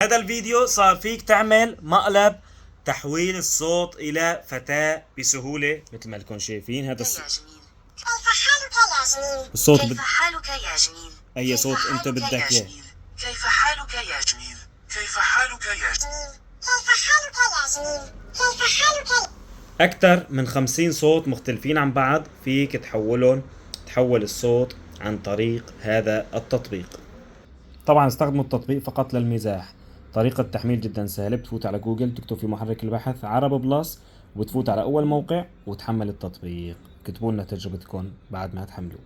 هذا الفيديو صار فيك تعمل مقلب تحويل الصوت إلى فتاة بسهولة مثل ما لكم شايفين. هذا يا جميل، كيف حالك يا جميل؟ الصوت كيف حالك يا جميل؟ أي كيف صوت أنت حالك بدك يا إياه. جميل؟ كيف حالك يا جميل؟ كيف حالك يا جميل؟ كيف حالك يا جميل؟ كيف حالك؟ أكثر من 50 صوت مختلفين عن بعض فيك تحول الصوت عن طريق هذا التطبيق. طبعا استخدموا التطبيق فقط للمزاح. طريقة التحميل جدا سهلة، بتفوت على جوجل تكتب في محرك البحث عرب بلس وبتفوت على أول موقع وتحمل التطبيق. كتبوا لنا تجربتكم بعد ما تحملوه.